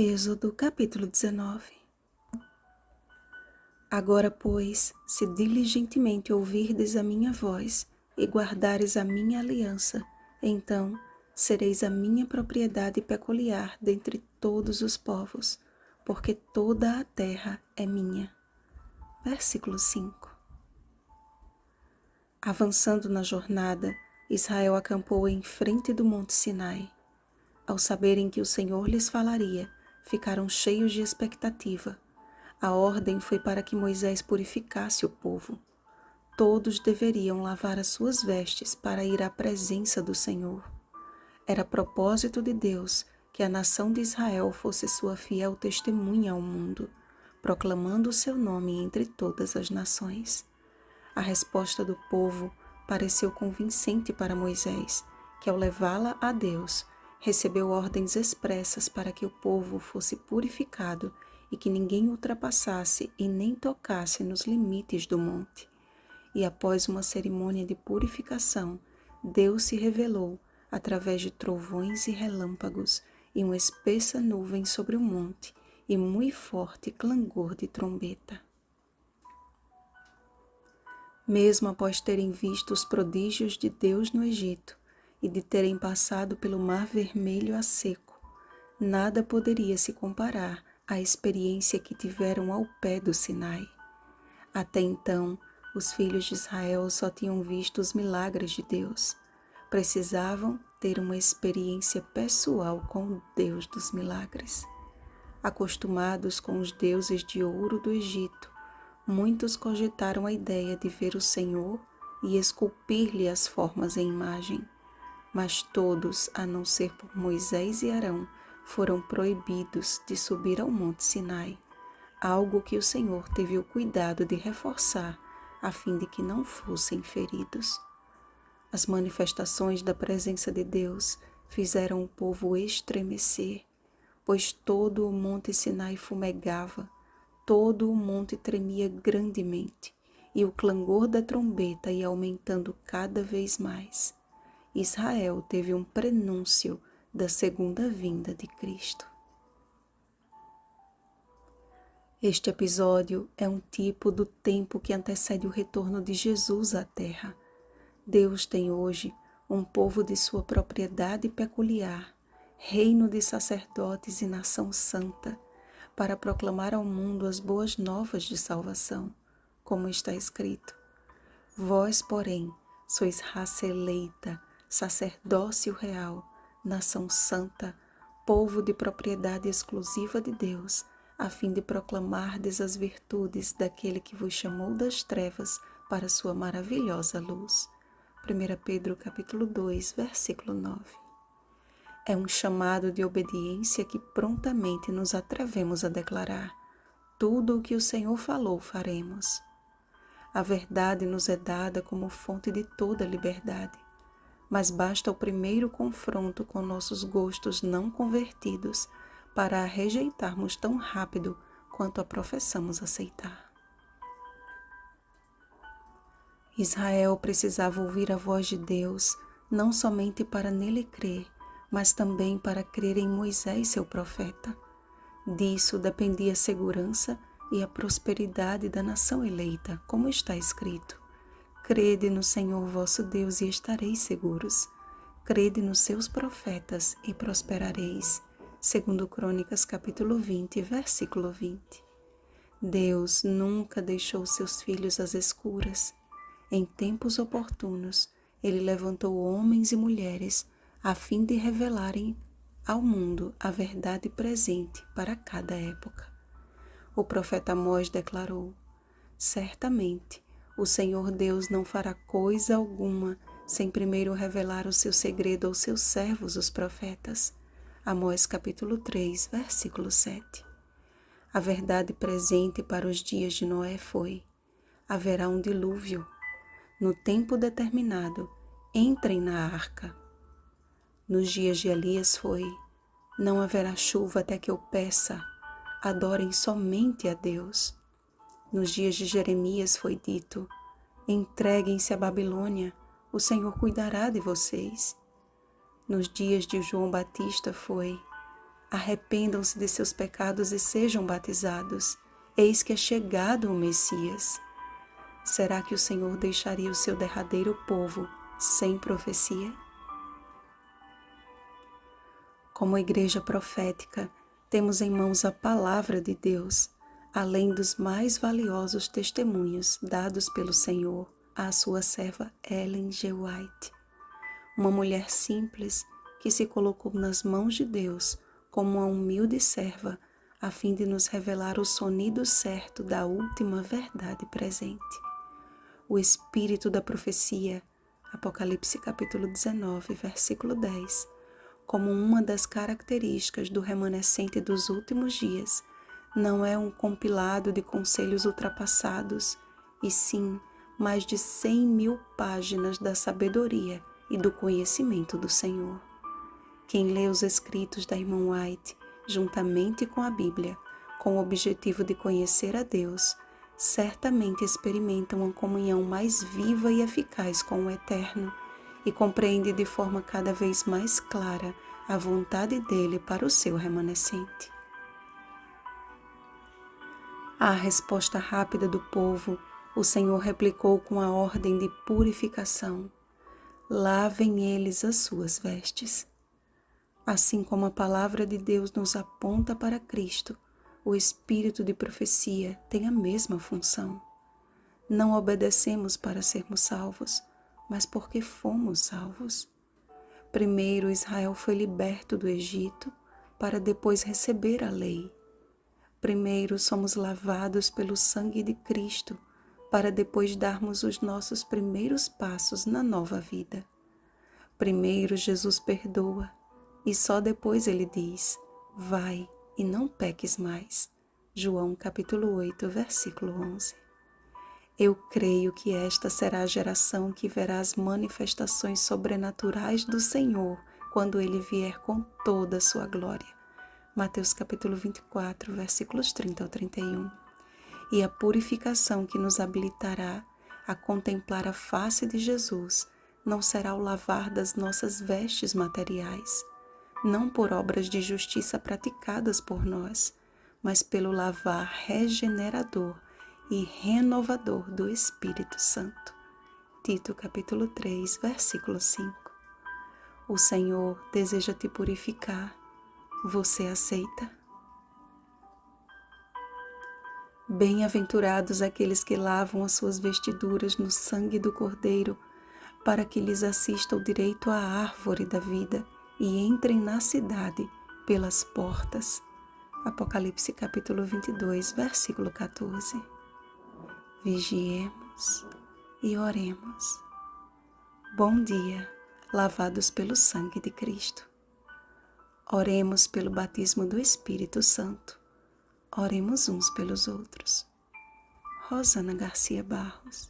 Êxodo capítulo 19. Agora, pois, se diligentemente ouvirdes a minha voz e guardares a minha aliança, então sereis a minha propriedade peculiar dentre todos os povos, porque toda a terra é minha. Versículo 5. Avançando na jornada, Israel acampou em frente do monte Sinai. Ao saberem que o Senhor lhes falaria, ficaram cheios de expectativa. A ordem foi para que Moisés purificasse o povo. Todos deveriam lavar as suas vestes para ir à presença do Senhor. Era propósito de Deus que a nação de Israel fosse sua fiel testemunha ao mundo, proclamando o seu nome entre todas as nações. A resposta do povo pareceu convincente para Moisés, que ao levá-la a Deus, recebeu ordens expressas para que o povo fosse purificado e que ninguém ultrapassasse e nem tocasse nos limites do monte. E após uma cerimônia de purificação, Deus se revelou através de trovões e relâmpagos e uma espessa nuvem sobre o monte e muito forte clangor de trombeta. Mesmo após terem visto os prodígios de Deus no Egito e de terem passado pelo Mar Vermelho a seco, nada poderia se comparar à experiência que tiveram ao pé do Sinai. Até então, os filhos de Israel só tinham visto os milagres de Deus. Precisavam ter uma experiência pessoal com o Deus dos milagres. Acostumados com os deuses de ouro do Egito, muitos cogitaram a ideia de ver o Senhor e esculpir-lhe as formas em imagem. Mas todos, a não ser por Moisés e Arão, foram proibidos de subir ao monte Sinai, algo que o Senhor teve o cuidado de reforçar, a fim de que não fossem feridos. As manifestações da presença de Deus fizeram o povo estremecer, pois todo o monte Sinai fumegava, todo o monte tremia grandemente, e o clangor da trombeta ia aumentando cada vez mais. Israel teve um prenúncio da segunda vinda de Cristo. Este episódio é um tipo do tempo que antecede o retorno de Jesus à Terra. Deus tem hoje um povo de sua propriedade peculiar, reino de sacerdotes e nação santa, para proclamar ao mundo as boas novas de salvação, como está escrito: Vós, porém, sois raça eleita, sacerdócio real, nação santa, povo de propriedade exclusiva de Deus, a fim de proclamardes as virtudes daquele que vos chamou das trevas para sua maravilhosa luz. 1 Pedro capítulo 2, versículo 9. É um chamado de obediência que prontamente nos atrevemos a declarar: tudo o que o Senhor falou faremos. A verdade nos é dada como fonte de toda liberdade, mas basta o primeiro confronto com nossos gostos não convertidos para a rejeitarmos tão rápido quanto a professamos aceitar. Israel precisava ouvir a voz de Deus, não somente para nele crer, mas também para crer em Moisés, seu profeta. Disso dependia a segurança e a prosperidade da nação eleita, como está escrito: crede no Senhor vosso Deus e estareis seguros. Crede nos seus profetas e prosperareis. 2 Crônicas capítulo 20, versículo 20. Deus nunca deixou seus filhos às escuras. Em tempos oportunos, Ele levantou homens e mulheres a fim de revelarem ao mundo a verdade presente para cada época. O profeta Amós declarou: certamente, o Senhor Deus não fará coisa alguma sem primeiro revelar o seu segredo aos seus servos, os profetas. Amós capítulo 3, versículo 7. A verdade presente para os dias de Noé foi: haverá um dilúvio. No tempo determinado, entrem na arca. Nos dias de Elias foi: não haverá chuva até que eu peça, adorem somente a Deus. Nos dias de Jeremias foi dito: entreguem-se à Babilônia, o Senhor cuidará de vocês. Nos dias de João Batista foi: Arrependam-se de seus pecados e sejam batizados. Eis que é chegado o Messias. Será que o Senhor deixaria o seu derradeiro povo sem profecia? Como igreja profética, temos em mãos a palavra de Deus, além dos mais valiosos testemunhos dados pelo Senhor à sua serva Ellen G. White, uma mulher simples que se colocou nas mãos de Deus como uma humilde serva, a fim de nos revelar o sonido certo da última verdade presente. O espírito da profecia, Apocalipse capítulo 19, versículo 10, como uma das características do remanescente dos últimos dias, não é um compilado de conselhos ultrapassados, e sim mais de 100.000 páginas da sabedoria e do conhecimento do Senhor. Quem lê os escritos da irmã White, juntamente com a Bíblia, com o objetivo de conhecer a Deus, certamente experimenta uma comunhão mais viva e eficaz com o Eterno e compreende de forma cada vez mais clara a vontade dele para o seu remanescente. À resposta rápida do povo, o Senhor replicou com a ordem de purificação: lavem eles as suas vestes. Assim como a palavra de Deus nos aponta para Cristo, o espírito de profecia tem a mesma função. Não obedecemos para sermos salvos, mas porque fomos salvos. Primeiro Israel foi liberto do Egito, para depois receber a lei. Primeiro somos lavados pelo sangue de Cristo, para depois darmos os nossos primeiros passos na nova vida. Primeiro Jesus perdoa, e só depois ele diz: vai e não peques mais. João capítulo 8, versículo 11. Eu creio que esta será a geração que verá as manifestações sobrenaturais do Senhor quando ele vier com toda a sua glória. Mateus capítulo 24, versículos 30 ao 31. E a purificação que nos habilitará a contemplar a face de Jesus não será o lavar das nossas vestes materiais, não por obras de justiça praticadas por nós, mas pelo lavar regenerador e renovador do Espírito Santo. Tito capítulo 3, versículo 5. O Senhor deseja te purificar. Você aceita? Bem-aventurados aqueles que lavam as suas vestiduras no sangue do Cordeiro, para que lhes assista o direito à árvore da vida e entrem na cidade pelas portas. Apocalipse capítulo 22, versículo 14. Vigiemos e oremos. Bom dia, lavados pelo sangue de Cristo. Oremos pelo batismo do Espírito Santo. Oremos uns pelos outros. Rosana Garcia Barros.